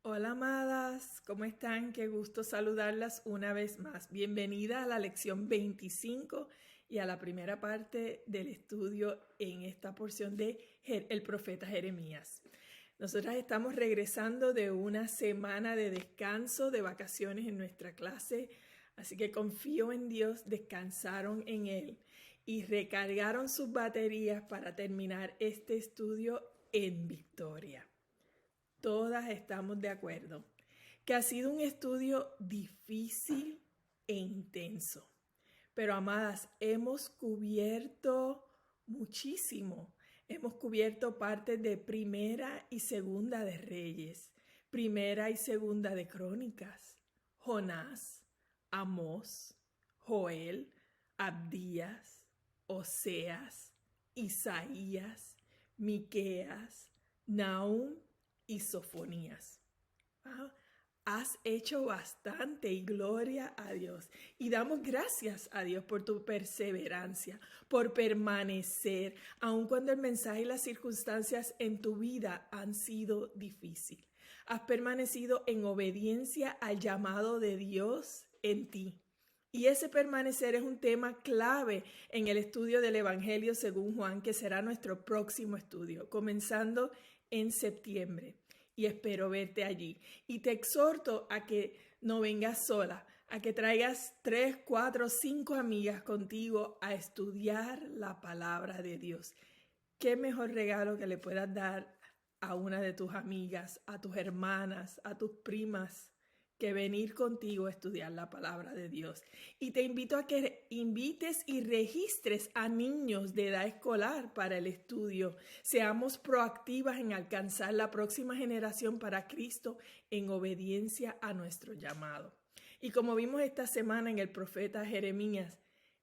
Hola amadas, ¿cómo están? Qué gusto saludarlas una vez más. Bienvenida a la lección 25 y a la primera parte del estudio en esta porción de el profeta Jeremías. Nosotras estamos regresando de una semana de descanso, de vacaciones en nuestra clase, así que confío en Dios, descansaron en Él y recargaron sus baterías para terminar este estudio en victoria. Todas estamos de acuerdo que ha sido un estudio difícil e intenso. Pero amadas, hemos cubierto muchísimo. Hemos cubierto partes de Primera y Segunda de Reyes, Primera y Segunda de Crónicas, Jonás, Amós, Joel, Abdías, Oseas, Isaías, Miqueas, Nahum y Sofonías. Has hecho bastante y gloria a Dios. Y damos gracias a Dios por tu perseverancia, por permanecer, aun cuando el mensaje y las circunstancias en tu vida han sido difíciles. Has permanecido en obediencia al llamado de Dios en ti. Y ese permanecer es un tema clave en el estudio del Evangelio según Juan, que será nuestro próximo estudio, comenzando en septiembre. Y espero verte allí. Y te exhorto a que no vengas sola, a que traigas 3, 4, 5 amigas contigo a estudiar la palabra de Dios. ¿Qué mejor regalo que le puedas dar a una de tus amigas, a tus hermanas, a tus primas, que venir contigo a estudiar la palabra de Dios? Y te invito a que invites y registres a niños de edad escolar para el estudio. Seamos proactivas en alcanzar la próxima generación para Cristo en obediencia a nuestro llamado. Y como vimos esta semana en el profeta Jeremías,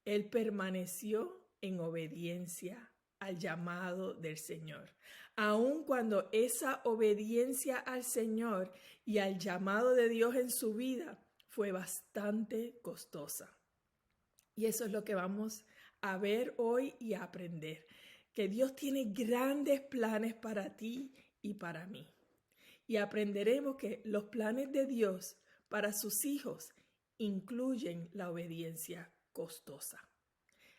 él permaneció en obediencia al llamado del Señor. Aun cuando esa obediencia al Señor y al llamado de Dios en su vida fue bastante costosa. Y eso es lo que vamos a ver hoy y a aprender. Que Dios tiene grandes planes para ti y para mí. Y aprenderemos que los planes de Dios para sus hijos incluyen la obediencia costosa.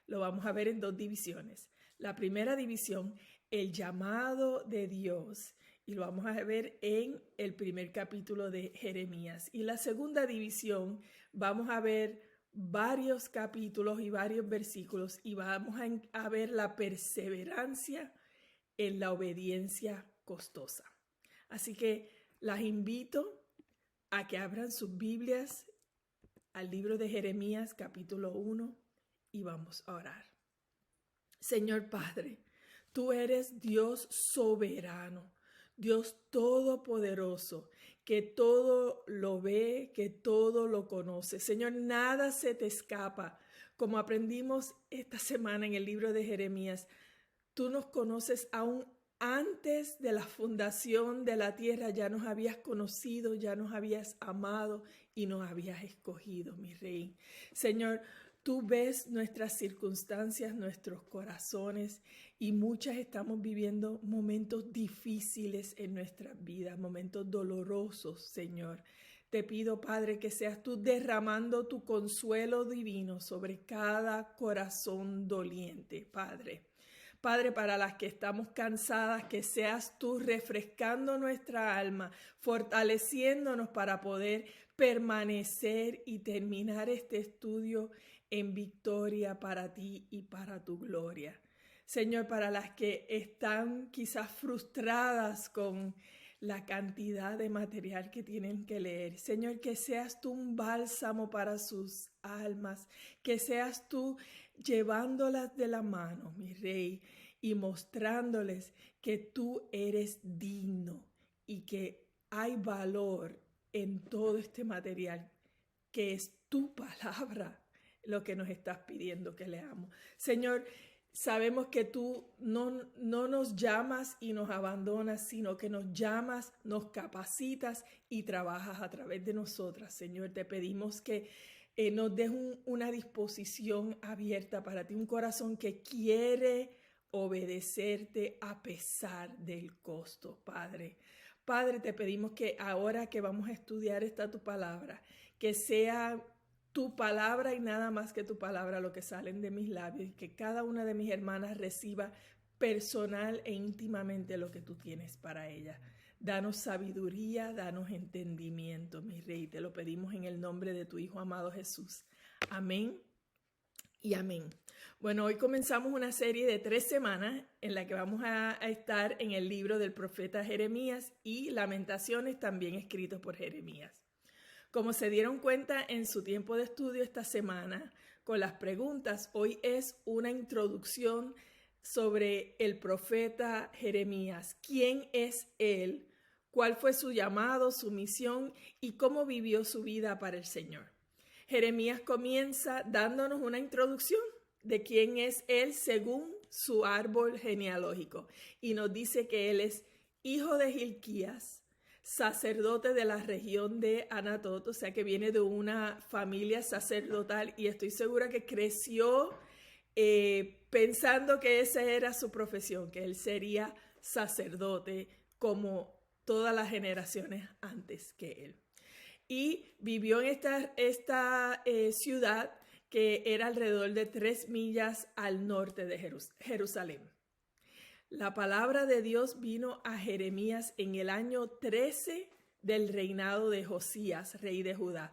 Lo vamos a ver en dos divisiones. La primera división, el llamado de Dios, y lo vamos a ver en el primer capítulo de Jeremías. Y la segunda división, vamos a ver varios capítulos y varios versículos y vamos a ver la perseverancia en la obediencia costosa. Así que las invito a que abran sus Biblias al libro de Jeremías capítulo 1 y vamos a orar. Señor Padre, tú eres Dios soberano, Dios todopoderoso, que todo lo ve, que todo lo conoce. Señor, nada se te escapa. Como aprendimos esta semana en el libro de Jeremías, tú nos conoces aún antes de la fundación de la tierra. Ya nos habías conocido, ya nos habías amado y nos habías escogido, mi Rey. Señor, tú ves nuestras circunstancias, nuestros corazones, y muchas estamos viviendo momentos difíciles en nuestras vidas, momentos dolorosos, Señor. Te pido, Padre, que seas tú derramando tu consuelo divino sobre cada corazón doliente, Padre. Padre, para las que estamos cansadas, que seas tú refrescando nuestra alma, fortaleciéndonos para poder permanecer y terminar este estudio en victoria para ti y para tu gloria. Señor, para las que están quizás frustradas con la cantidad de material que tienen que leer. Señor, que seas tú un bálsamo para sus almas, que seas tú llevándolas de la mano, mi Rey, y mostrándoles que tú eres digno y que hay valor en todo este material, que es tu palabra lo que nos estás pidiendo que leamos. Señor, sabemos que tú no nos llamas y nos abandonas, sino que nos llamas, nos capacitas y trabajas a través de nosotras. Señor, te pedimos que nos des una disposición abierta para ti, un corazón que quiere obedecerte a pesar del costo, Padre. Padre, te pedimos que ahora que vamos a estudiar esta tu palabra, que sea tu palabra y nada más que tu palabra lo que salen de mis labios, y que cada una de mis hermanas reciba personal e íntimamente lo que tú tienes para ella. Danos sabiduría, danos entendimiento, mi Rey. Te lo pedimos en el nombre de tu Hijo amado Jesús. Amén y amén. Bueno, hoy comenzamos una serie de 3 semanas en la que vamos a estar en el libro del profeta Jeremías y Lamentaciones, también escritos por Jeremías. Como se dieron cuenta en su tiempo de estudio esta semana, con las preguntas, hoy es una introducción sobre el profeta Jeremías. ¿Quién es él? ¿Cuál fue su llamado, su misión y cómo vivió su vida para el Señor? Jeremías comienza dándonos una introducción de quién es él según su árbol genealógico y nos dice que él es hijo de Hilquías, sacerdote de la región de Anatot, o sea que viene de una familia sacerdotal y estoy segura que creció pensando que esa era su profesión, que él sería sacerdote como todas las generaciones antes que él. Y vivió en esta ciudad que era alrededor de 3 millas al norte de Jerusalén. La palabra de Dios vino a Jeremías en el año 13 del reinado de Josías, rey de Judá.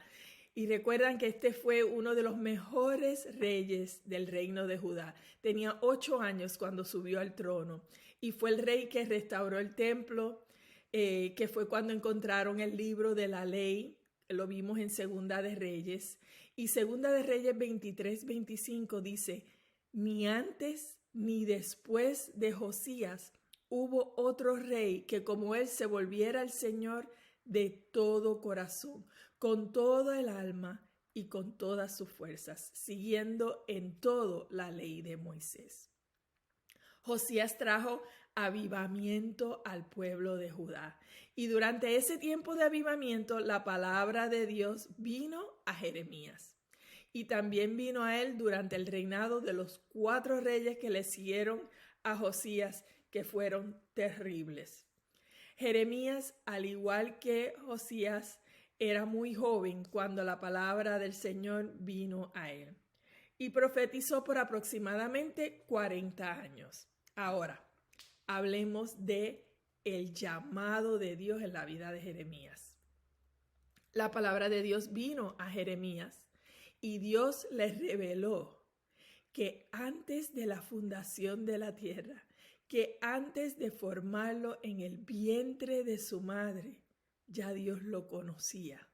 Y recuerdan que este fue uno de los mejores reyes del reino de Judá. Tenía 8 años cuando subió al trono y fue el rey que restauró el templo, que fue cuando encontraron el libro de la ley. Lo vimos en Segunda de Reyes. Y Segunda de Reyes 23-25 dice, ni antes ni después de Josías hubo otro rey que como él se volviera al Señor de todo corazón, con toda el alma y con todas sus fuerzas, siguiendo en todo la ley de Moisés. Josías trajo avivamiento al pueblo de Judá. Y durante ese tiempo de avivamiento, la palabra de Dios vino a Jeremías. Y también vino a él durante el reinado de los 4 reyes que le siguieron a Josías, que fueron terribles. Jeremías, al igual que Josías, era muy joven cuando la palabra del Señor vino a él. Y profetizó por aproximadamente 40 años. Ahora, hablemos de el llamado de Dios en la vida de Jeremías. La palabra de Dios vino a Jeremías y Dios le reveló que antes de la fundación de la tierra, que antes de formarlo en el vientre de su madre, ya Dios lo conocía.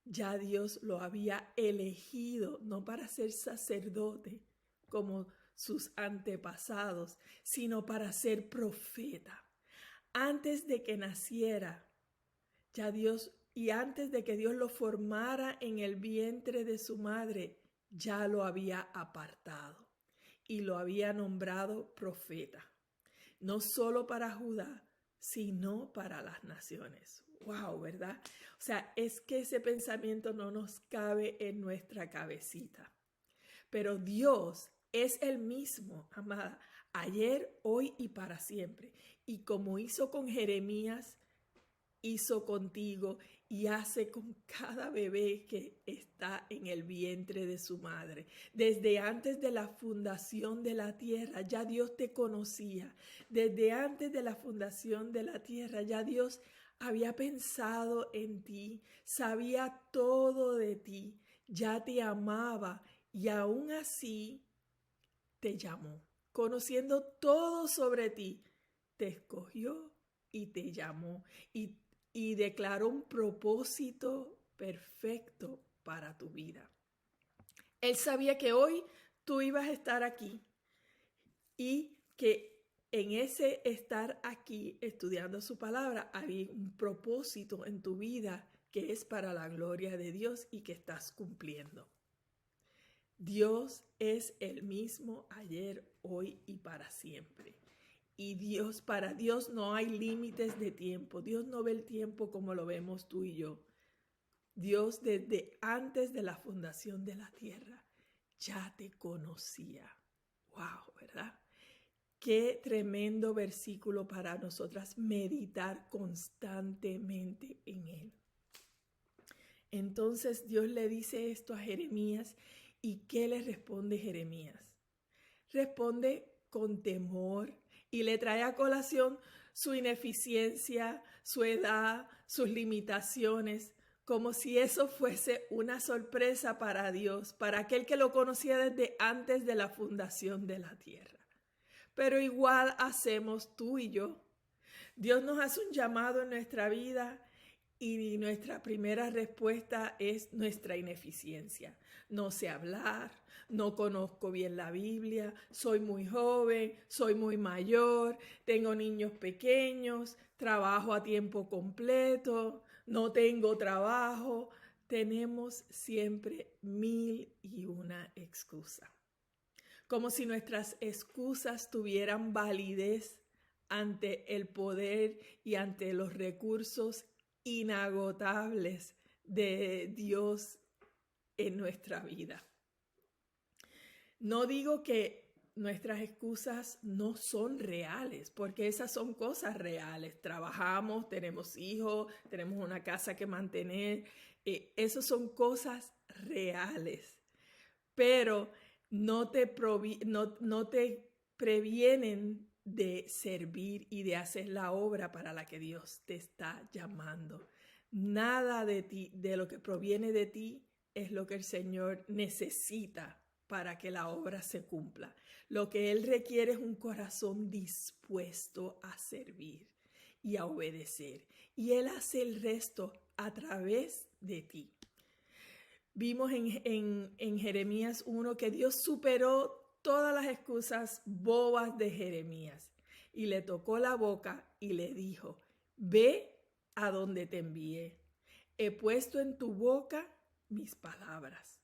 Ya Dios lo había elegido, no para ser sacerdote como sus antepasados, sino para ser profeta. Antes de que naciera, ya Dios, y antes de que Dios lo formara en el vientre de su madre, ya lo había apartado y lo había nombrado profeta, no solo para Judá, sino para las naciones. Wow, ¿verdad? O sea, es que ese pensamiento no nos cabe en nuestra cabecita. Pero Dios es el mismo, amada, ayer, hoy y para siempre. Y como hizo con Jeremías, hizo contigo y hace con cada bebé que está en el vientre de su madre. Desde antes de la fundación de la tierra, ya Dios te conocía. Desde antes de la fundación de la tierra, ya Dios había pensado en ti, sabía todo de ti, ya te amaba y aún así te llamó. Conociendo todo sobre ti, te escogió y te llamó y declaró un propósito perfecto para tu vida. Él sabía que hoy tú ibas a estar aquí y que en ese estar aquí estudiando su palabra había un propósito en tu vida que es para la gloria de Dios y que estás cumpliendo. Dios es el mismo ayer, hoy y para siempre. Y para Dios no hay límites de tiempo. Dios no ve el tiempo como lo vemos tú y yo. Dios desde antes de la fundación de la tierra ya te conocía. Wow, ¿verdad? Qué tremendo versículo para nosotras meditar constantemente en él. Entonces Dios le dice esto a Jeremías, ¿y qué le responde Jeremías? Responde con temor y le trae a colación su ineficiencia, su edad, sus limitaciones, como si eso fuese una sorpresa para Dios, para aquel que lo conocía desde antes de la fundación de la tierra. Pero igual hacemos tú y yo. Dios nos hace un llamado en nuestra vida y nuestra primera respuesta es nuestra ineficiencia. No sé hablar, no conozco bien la Biblia, soy muy joven, soy muy mayor, tengo niños pequeños, trabajo a tiempo completo, no tengo trabajo. Tenemos siempre 1001 excusas. Como si nuestras excusas tuvieran validez ante el poder y ante los recursos inagotables de Dios en nuestra vida. No digo que nuestras excusas no son reales, porque esas son cosas reales. Trabajamos, tenemos hijos, tenemos una casa que mantener. Esas son cosas reales, pero no te previenen de servir y de hacer la obra para la que Dios te está llamando. Nada de ti, de lo que proviene de ti, es lo que el Señor necesita para que la obra se cumpla. Lo que Él requiere es un corazón dispuesto a servir y a obedecer. Y Él hace el resto a través de ti. Vimos en Jeremías 1 que Dios superó todas las excusas bobas de Jeremías y le tocó la boca y le dijo, ve a donde te envié. He puesto en tu boca mis palabras.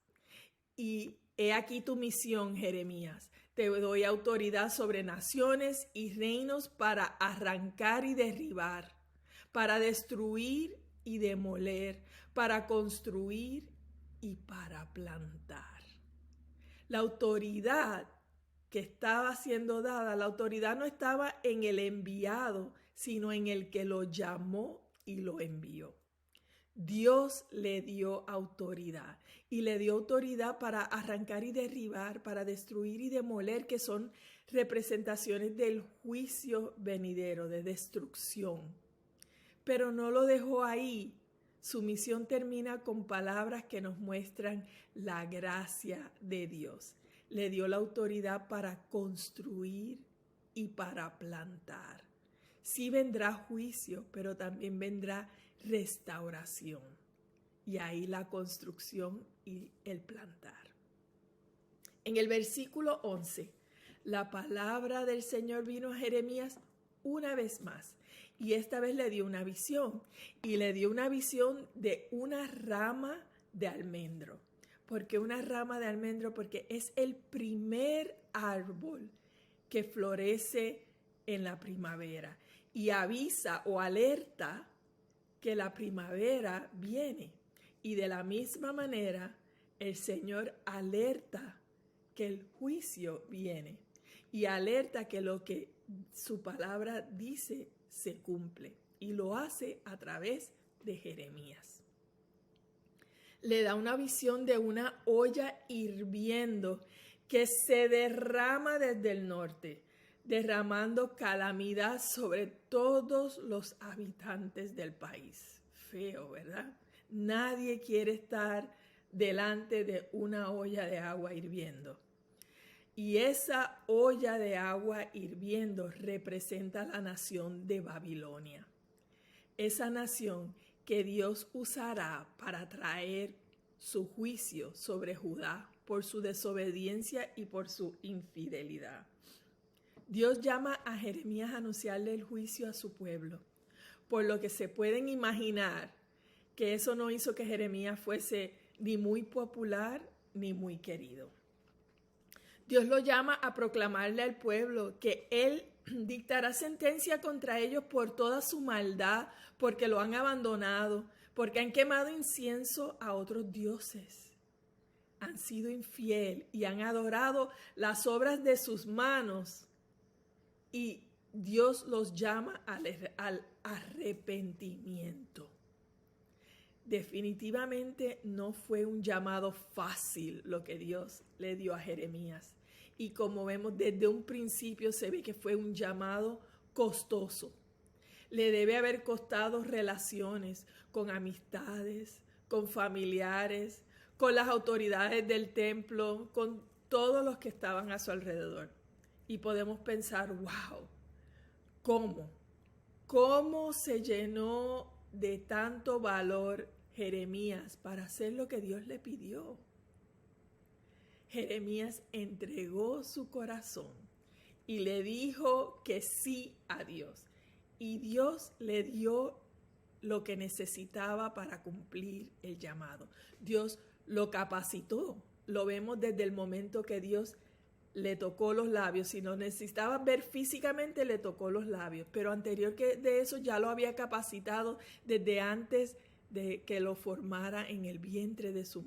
Y he aquí tu misión, Jeremías. Te doy autoridad sobre naciones y reinos para arrancar y derribar, para destruir y demoler, para construir y para plantar. La autoridad que estaba siendo dada, la autoridad no estaba en el enviado, sino en el que lo llamó y lo envió. Dios le dio autoridad y le dio autoridad para arrancar y derribar, para destruir y demoler, que son representaciones del juicio venidero, de destrucción. Pero no lo dejó ahí. Su misión termina con palabras que nos muestran la gracia de Dios. Le dio la autoridad para construir y para plantar. Sí vendrá juicio, pero también vendrá restauración. Y ahí la construcción y el plantar. En el versículo 11, la palabra del Señor vino a Jeremías una vez más. Y esta vez le dio una visión. Y le dio una visión de una rama de almendro. ¿Por qué una rama de almendro? Porque es el primer árbol que florece en la primavera. Y avisa o alerta que la primavera viene. Y de la misma manera, el Señor alerta que el juicio viene. Y alerta que lo que su palabra dice se cumple, y lo hace a través de Jeremías. Le da una visión de una olla hirviendo que se derrama desde el norte, derramando calamidad sobre todos los habitantes del país. Feo, ¿verdad? Nadie quiere estar delante de una olla de agua hirviendo. Y esa olla de agua hirviendo representa la nación de Babilonia. Esa nación que Dios usará para traer su juicio sobre Judá por su desobediencia y por su infidelidad. Dios llama a Jeremías a anunciarle el juicio a su pueblo, por lo que se pueden imaginar que eso no hizo que Jeremías fuese ni muy popular ni muy querido. Dios lo llama a proclamarle al pueblo que Él dictará sentencia contra ellos por toda su maldad, porque lo han abandonado, porque han quemado incienso a otros dioses. Han sido infiel y han adorado las obras de sus manos y Dios los llama al arrepentimiento. Definitivamente no fue un llamado fácil lo que Dios le dio a Jeremías. Y como vemos desde un principio se ve que fue un llamado costoso. Le debe haber costado relaciones con amistades, con familiares, con las autoridades del templo, con todos los que estaban a su alrededor. Y podemos pensar, wow, ¿cómo se llenó de tanto valor Jeremías para hacer lo que Dios le pidió? Jeremías entregó su corazón y le dijo que sí a Dios. Y Dios le dio lo que necesitaba para cumplir el llamado. Dios lo capacitó. Lo vemos desde el momento que Dios le tocó los labios. Si no necesitaba ver físicamente, le tocó los labios. Pero anterior de eso ya lo había capacitado desde antes de que lo formara en el vientre de su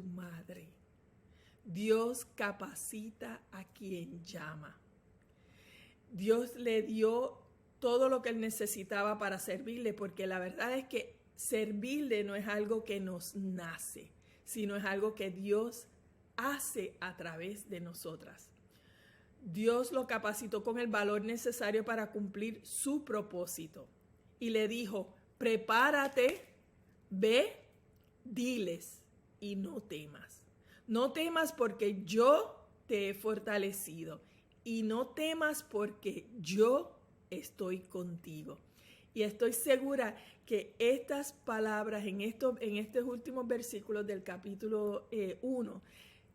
madre. Dios capacita a quien llama. Dios le dio todo lo que él necesitaba para servirle, porque la verdad es que servirle no es algo que nos nace, sino es algo que Dios hace a través de nosotras. Dios lo capacitó con el valor necesario para cumplir su propósito y le dijo: prepárate, ve, diles y no temas. No temas porque yo te he fortalecido y no temas porque yo estoy contigo. Y estoy segura que estas palabras en estos últimos versículos del capítulo 1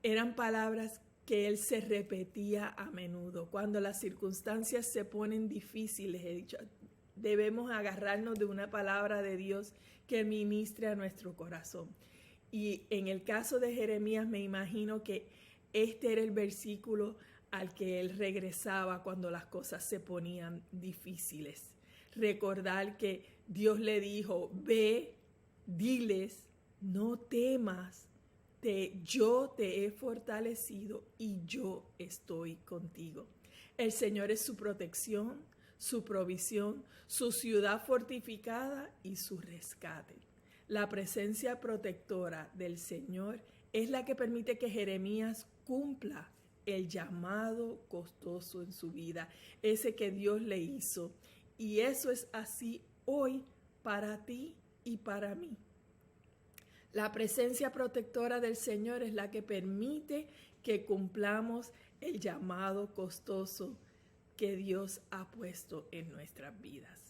eran palabras que él se repetía a menudo. Cuando las circunstancias se ponen difíciles, he dicho, debemos agarrarnos de una palabra de Dios que ministre a nuestro corazón. Y en el caso de Jeremías me imagino que este era el versículo al que él regresaba cuando las cosas se ponían difíciles. Recordar que Dios le dijo: ve, diles, no temas, yo te he fortalecido y yo estoy contigo. El Señor es su protección, su provisión, su ciudad fortificada y su rescate. La presencia protectora del Señor es la que permite que Jeremías cumpla el llamado costoso en su vida, ese que Dios le hizo. Y eso es así hoy para ti y para mí. La presencia protectora del Señor es la que permite que cumplamos el llamado costoso que Dios ha puesto en nuestras vidas.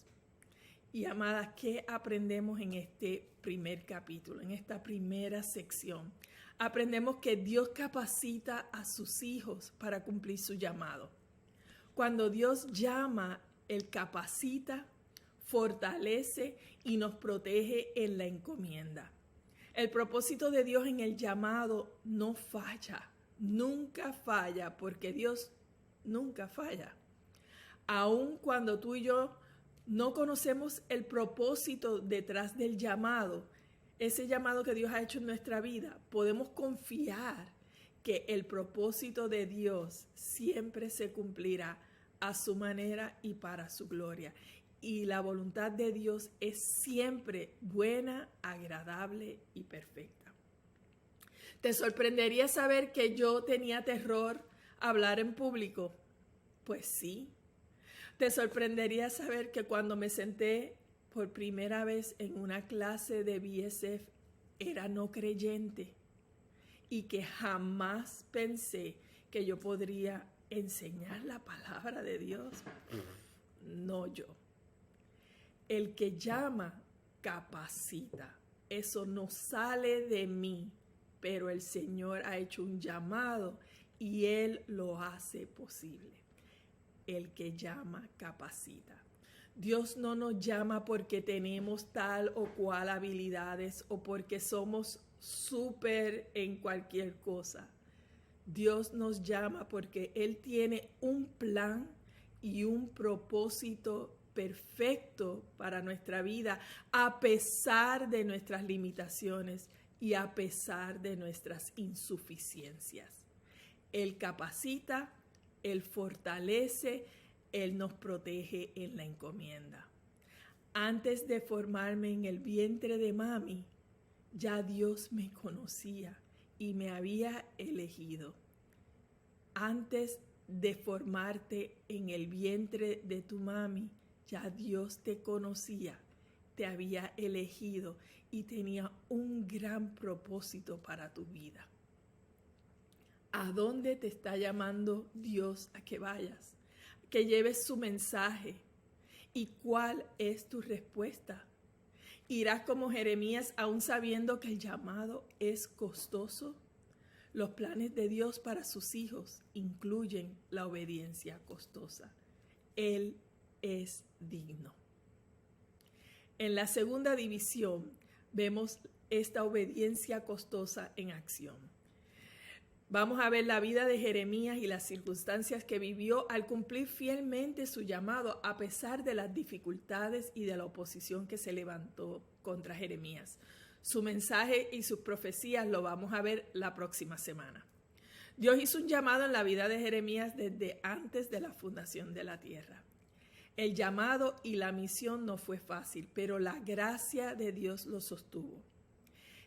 Y amadas, ¿qué aprendemos en este primer capítulo, en esta primera sección? Aprendemos que Dios capacita a sus hijos para cumplir su llamado. Cuando Dios llama, Él capacita, fortalece y nos protege en la encomienda. El propósito de Dios en el llamado no falla, nunca falla, porque Dios nunca falla. Aun cuando tú y yo no conocemos el propósito detrás del llamado, ese llamado que Dios ha hecho en nuestra vida, podemos confiar que el propósito de Dios siempre se cumplirá a su manera y para su gloria. Y la voluntad de Dios es siempre buena, agradable y perfecta. ¿Te sorprendería saber que yo tenía terror a hablar en público? Pues sí. ¿Te sorprendería saber que cuando me senté por primera vez en una clase de BSF era no creyente y que jamás pensé que yo podría enseñar la palabra de Dios? No yo. El que llama, capacita. Eso no sale de mí, pero el Señor ha hecho un llamado y Él lo hace posible. El que llama, capacita. Dios no nos llama porque tenemos tal o cual habilidades o porque somos súper en cualquier cosa. Dios nos llama porque Él tiene un plan y un propósito perfecto para nuestra vida, a pesar de nuestras limitaciones y a pesar de nuestras insuficiencias. Él capacita, Él fortalece, Él nos protege en la encomienda. Antes de formarme en el vientre de mami, ya Dios me conocía y me había elegido. Antes de formarte en el vientre de tu mami, ya Dios te conocía, te había elegido y tenía un gran propósito para tu vida. ¿A dónde te está llamando Dios a que vayas? Que lleves su mensaje. ¿Y cuál es tu respuesta? ¿Irás como Jeremías aún sabiendo que el llamado es costoso? Los planes de Dios para sus hijos incluyen la obediencia costosa. Él es digno. En la segunda división vemos esta obediencia costosa en acción. Vamos a ver la vida de Jeremías y las circunstancias que vivió al cumplir fielmente su llamado a pesar de las dificultades y de la oposición que se levantó contra Jeremías. Su mensaje y sus profecías lo vamos a ver la próxima semana. Dios hizo un llamado en la vida de Jeremías desde antes de la fundación de la tierra. El llamado y la misión no fue fácil, pero la gracia de Dios lo sostuvo.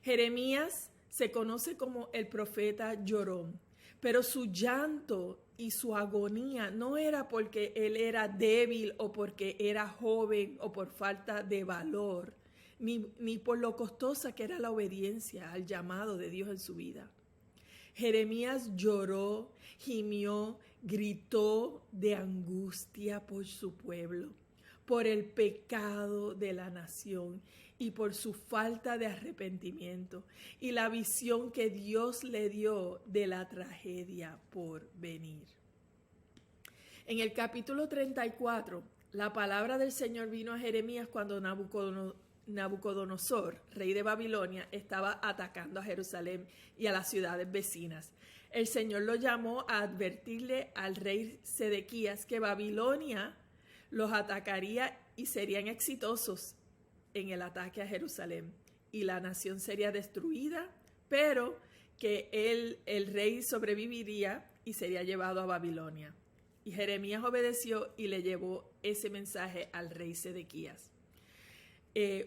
Jeremías se conoce como el profeta llorón, pero su llanto y su agonía no era porque él era débil o porque era joven o por falta de valor, ni por lo costosa que era la obediencia al llamado de Dios en su vida. Jeremías lloró, gimió, gritó de angustia por su pueblo, por el pecado de la nación y por su falta de arrepentimiento y la visión que Dios le dio de la tragedia por venir. En el capítulo 34, la palabra del Señor vino a Jeremías cuando Nabucodonosor, rey de Babilonia, estaba atacando a Jerusalén y a las ciudades vecinas. El Señor lo llamó a advertirle al rey Sedequías que Babilonia los atacaría y serían exitosos en el ataque a Jerusalén y la nación sería destruida, pero que el rey sobreviviría y sería llevado a Babilonia. Y Jeremías obedeció y le llevó ese mensaje al rey Sedequías.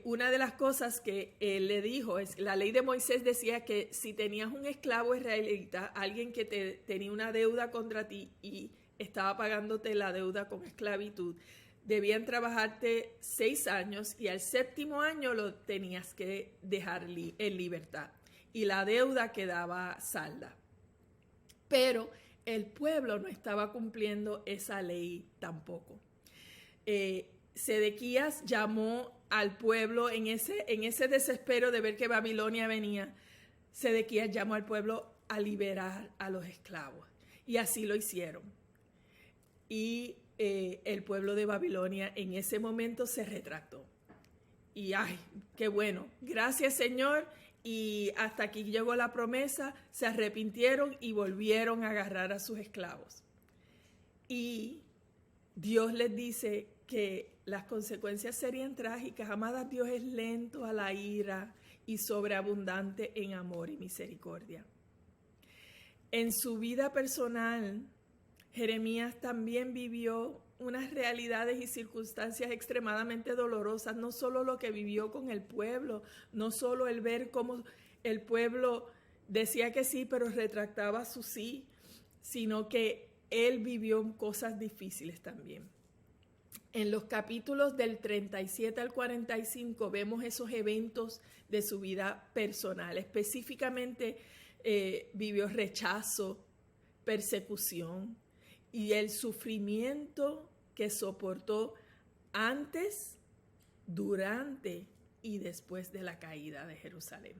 Una de las cosas que él le dijo es, la ley de Moisés decía que si tenías un esclavo israelita, alguien que tenía una deuda contra ti y estaba pagándote la deuda con esclavitud, debían trabajarte 6 años y al 7º año lo tenías que dejar en libertad y la deuda quedaba salda. Pero el pueblo no estaba cumpliendo esa ley tampoco. Sedequías llamó al pueblo en ese desespero de ver que Babilonia venía. Sedequías llamó al pueblo a liberar a los esclavos y así lo hicieron. Y el pueblo de Babilonia en ese momento se retractó. Y ¡ay, qué bueno! Gracias, Señor. Y hasta aquí llegó la promesa, se arrepintieron y volvieron a agarrar a sus esclavos. Y Dios les dice que las consecuencias serían trágicas. Amadas, Dios es lento a la ira y sobreabundante en amor y misericordia. En su vida personal, Jeremías también vivió unas realidades y circunstancias extremadamente dolorosas, no solo lo que vivió con el pueblo, no solo el ver cómo el pueblo decía que sí, pero retractaba su sí, sino que él vivió cosas difíciles también. En los capítulos del 37 al 45 vemos esos eventos de su vida personal, específicamente vivió rechazo, persecución, y el sufrimiento que soportó antes, durante y después de la caída de Jerusalén.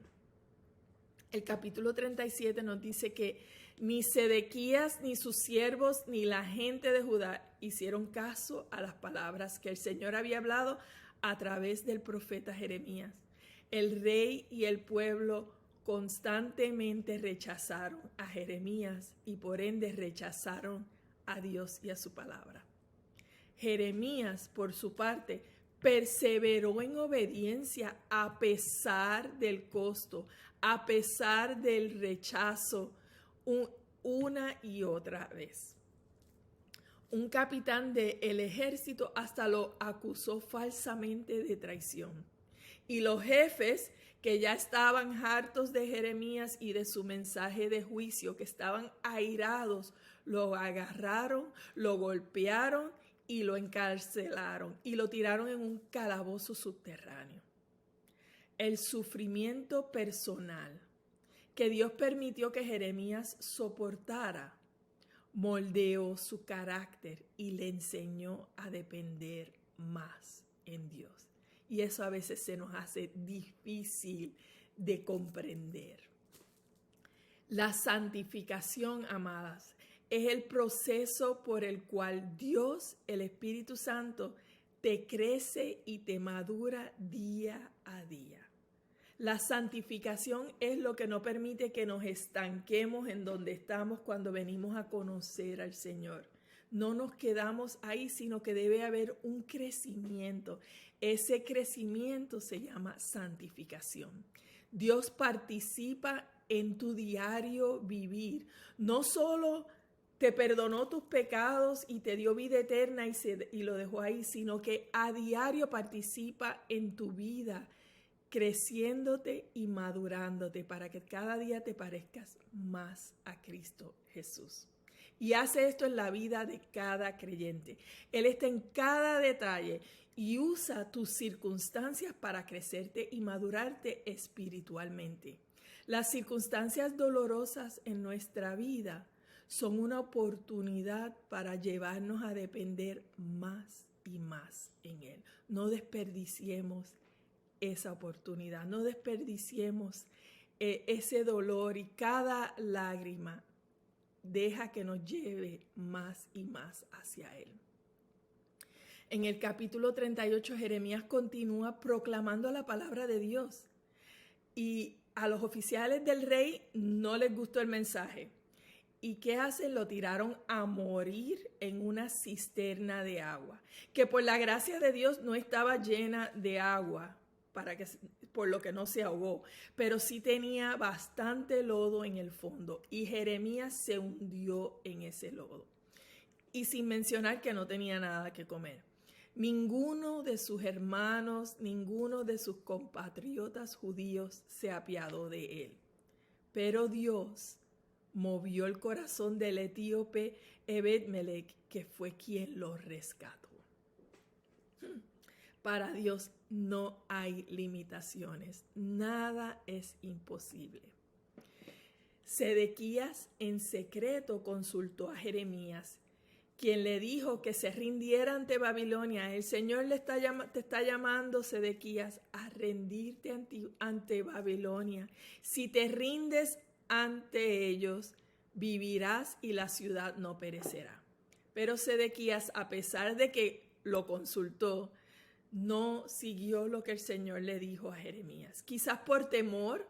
El capítulo 37 nos dice que ni Sedequías, ni sus siervos, ni la gente de Judá hicieron caso a las palabras que el Señor había hablado a través del profeta Jeremías. El rey y el pueblo constantemente rechazaron a Jeremías y por ende rechazaron a Dios y a su palabra. Jeremías, por su parte, perseveró en obediencia a pesar del costo, a pesar del rechazo, una y otra vez. un capitán del ejército hasta lo acusó falsamente de traición. Y los jefes, que ya estaban hartos de Jeremías y de su mensaje de juicio, que estaban airados, lo agarraron, lo golpearon y lo encarcelaron y lo tiraron en un calabozo subterráneo. El sufrimiento personal que Dios permitió que Jeremías soportara moldeó su carácter y le enseñó a depender más en Dios. Y eso a veces se nos hace difícil de comprender. La santificación, amadas, es el proceso por el cual Dios, el Espíritu Santo, te crece y te madura día a día. La santificación es lo que no permite que nos estanquemos en donde estamos cuando venimos a conocer al Señor. No nos quedamos ahí, sino que debe haber un crecimiento. Ese crecimiento se llama santificación. Dios participa en tu diario vivir. No solo te perdonó tus pecados y te dio vida eterna y lo dejó ahí, sino que a diario participa en tu vida, creciéndote y madurándote para que cada día te parezcas más a Cristo Jesús. Y hace esto en la vida de cada creyente. Él está en cada detalle y usa tus circunstancias para crecerte y madurarte espiritualmente. Las circunstancias dolorosas en nuestra vida son una oportunidad para llevarnos a depender más y más en Él. No desperdiciemos esa oportunidad, no desperdiciemos ese dolor, y cada lágrima deja que nos lleve más y más hacia Él. En el capítulo 38, Jeremías continúa proclamando la palabra de Dios, y a los oficiales del rey no les gustó el mensaje. ¿Y qué hacen? Lo tiraron a morir en una cisterna de agua, que por la gracia de Dios no estaba llena de agua, por lo que no se ahogó, pero sí tenía bastante lodo en el fondo, y Jeremías se hundió en ese lodo. Y sin mencionar que no tenía nada que comer. Ninguno de sus hermanos, ninguno de sus compatriotas judíos se apiadó de él. Pero Dios movió el corazón del etíope Ebed-Melech, que fue quien lo rescató. Para Dios no hay limitaciones, nada es imposible. Sedequías en secreto consultó a Jeremías, quien le dijo que se rindiera ante Babilonia. El Señor te está llamando, Sedequías, a rendirte ante Babilonia. Si te rindes ante ellos, vivirás y la ciudad no perecerá. Pero Sedequías, a pesar de que lo consultó, no siguió lo que el Señor le dijo a Jeremías. Quizás por temor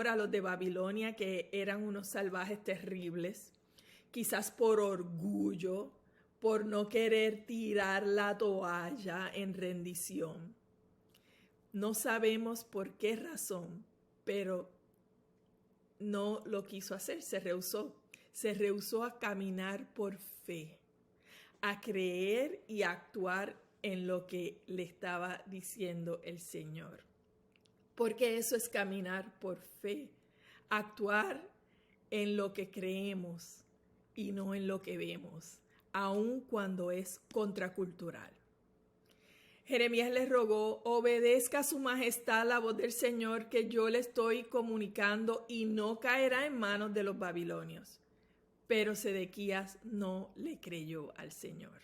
a los de Babilonia, que eran unos salvajes terribles. Quizás por orgullo, por no querer tirar la toalla en rendición. No sabemos por qué razón, pero no lo quiso hacer, se rehusó a caminar por fe, a creer y a actuar en lo que le estaba diciendo el Señor. Porque eso es caminar por fe, actuar en lo que creemos y no en lo que vemos, aun cuando es contracultural. Jeremías le rogó: obedezca a su majestad la voz del Señor que yo le estoy comunicando, y no caerá en manos de los babilonios. Pero Sedequías no le creyó al Señor.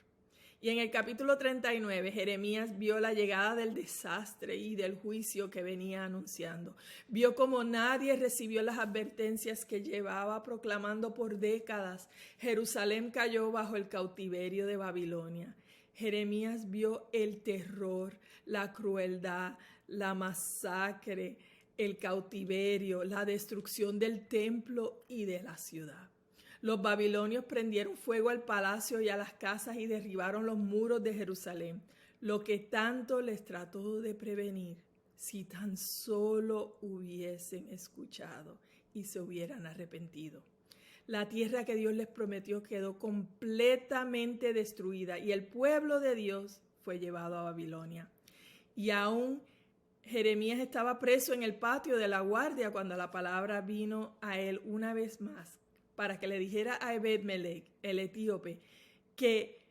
Y en el capítulo 39, Jeremías vio la llegada del desastre y del juicio que venía anunciando. Vio como nadie recibió las advertencias que llevaba proclamando por décadas. Jerusalén cayó bajo el cautiverio de Babilonia. Jeremías vio el terror, la crueldad, la masacre, el cautiverio, la destrucción del templo y de la ciudad. Los babilonios prendieron fuego al palacio y a las casas y derribaron los muros de Jerusalén, lo que tanto les trató de prevenir si tan solo hubiesen escuchado y se hubieran arrepentido. La tierra que Dios les prometió quedó completamente destruida y el pueblo de Dios fue llevado a Babilonia. Y aún Jeremías estaba preso en el patio de la guardia cuando la palabra vino a él una vez más para que le dijera a Ebed-Melech, el etíope, que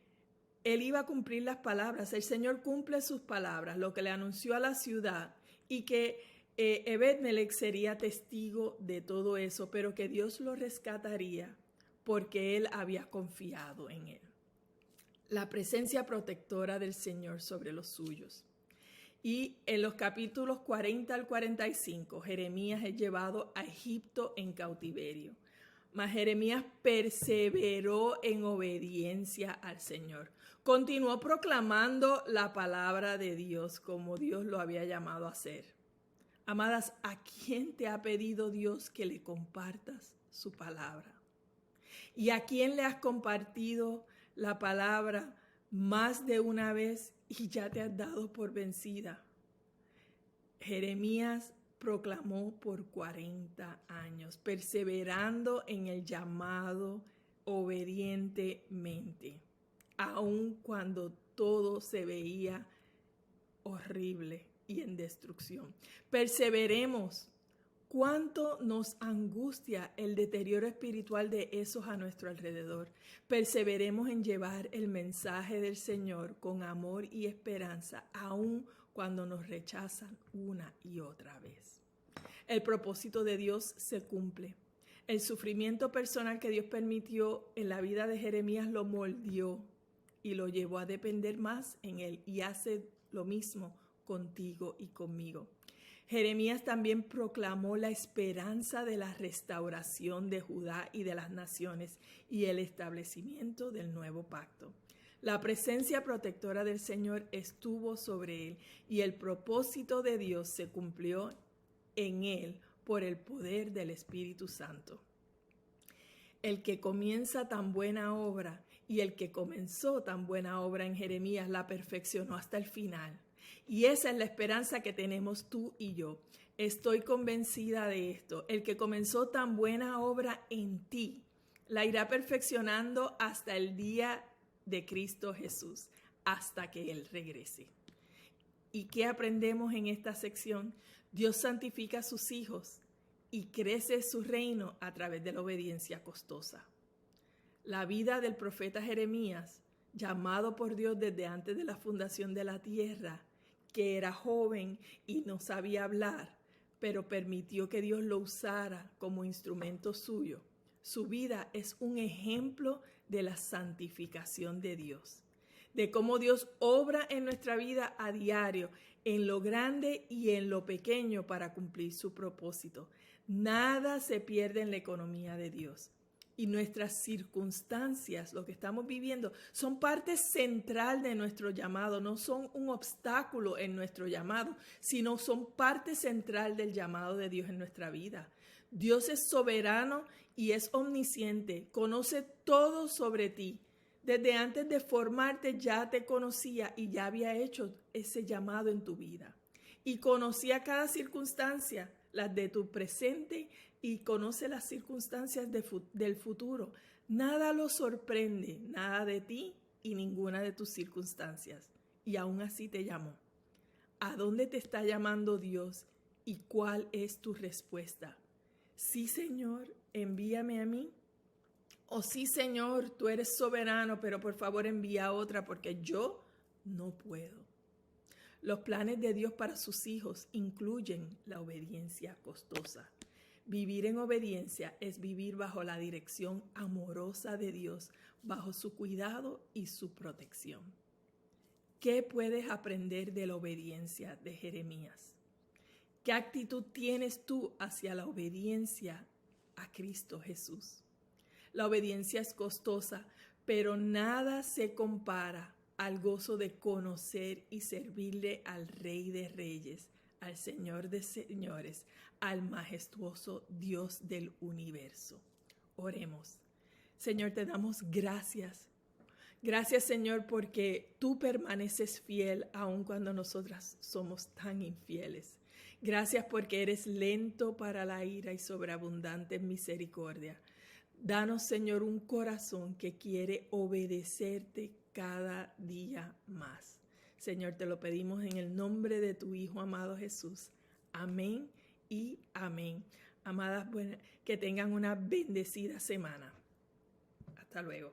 él iba a cumplir las palabras. El Señor cumple sus palabras, lo que le anunció a la ciudad, y que Ebed-Melech sería testigo de todo eso, pero que Dios lo rescataría porque él había confiado en él. La presencia protectora del Señor sobre los suyos. Y en los capítulos 40 al 45, Jeremías es llevado a Egipto en cautiverio. Mas Jeremías perseveró en obediencia al Señor. Continuó proclamando la palabra de Dios como Dios lo había llamado a hacer. Amadas, ¿a quién te ha pedido Dios que le compartas su palabra? ¿Y a quién le has compartido la palabra más de una vez y ya te has dado por vencida? Jeremías proclamó por 40 años, perseverando en el llamado obedientemente, aun cuando todo se veía horrible y en destrucción. Perseveremos. ¿Cuánto nos angustia el deterioro espiritual de esos a nuestro alrededor? Perseveremos en llevar el mensaje del Señor con amor y esperanza, aun cuando nos rechazan una y otra vez. El propósito de Dios se cumple. El sufrimiento personal que Dios permitió en la vida de Jeremías lo moldeó y lo llevó a depender más en Él, y hace lo mismo contigo y conmigo. Jeremías también proclamó la esperanza de la restauración de Judá y de las naciones y el establecimiento del nuevo pacto. La presencia protectora del Señor estuvo sobre él y el propósito de Dios se cumplió en él por el poder del Espíritu Santo. El que comienza tan buena obra y el que comenzó tan buena obra en Jeremías la perfeccionó hasta el final. Y esa es la esperanza que tenemos tú y yo. Estoy convencida de esto. El que comenzó tan buena obra en ti, la irá perfeccionando hasta el día de Cristo Jesús, hasta que Él regrese. ¿Y qué aprendemos en esta sección? Dios santifica a sus hijos y crece su reino a través de la obediencia costosa. La vida del profeta Jeremías, llamado por Dios desde antes de la fundación de la tierra, que era joven y no sabía hablar, pero permitió que Dios lo usara como instrumento suyo. Su vida es un ejemplo de la santificación de Dios, de cómo Dios obra en nuestra vida a diario, en lo grande y en lo pequeño para cumplir su propósito. Nada se pierde en la economía de Dios. Y nuestras circunstancias, lo que estamos viviendo, son parte central de nuestro llamado, no son un obstáculo en nuestro llamado, sino son parte central del llamado de Dios en nuestra vida. Dios es soberano y es omnisciente, conoce todo sobre ti. Desde antes de formarte ya te conocía y ya había hecho ese llamado en tu vida. Y conocía cada circunstancia, las de tu presente, y conoce las circunstancias del futuro. Nada lo sorprende, nada de ti y ninguna de tus circunstancias. Y aún así te llamó. ¿A dónde te está llamando Dios y cuál es tu respuesta? Sí, Señor, envíame a mí. O sí, Señor, tú eres soberano, pero por favor envía a otra porque yo no puedo. Los planes de Dios para sus hijos incluyen la obediencia costosa. Vivir en obediencia es vivir bajo la dirección amorosa de Dios, bajo su cuidado y su protección. ¿Qué puedes aprender de la obediencia de Jeremías? ¿Qué actitud tienes tú hacia la obediencia a Cristo Jesús? La obediencia es costosa, pero nada se compara al gozo de conocer y servirle al Rey de Reyes, al Señor de Señores, al majestuoso Dios del universo. Oremos. Señor, te damos gracias. Gracias, Señor, porque tú permaneces fiel aun cuando nosotras somos tan infieles. Gracias porque eres lento para la ira y sobreabundante en misericordia. Danos, Señor, un corazón que quiere obedecerte cada día más. Señor, te lo pedimos en el nombre de tu Hijo amado Jesús. Amén y amén. Amadas, que tengan una bendecida semana. Hasta luego.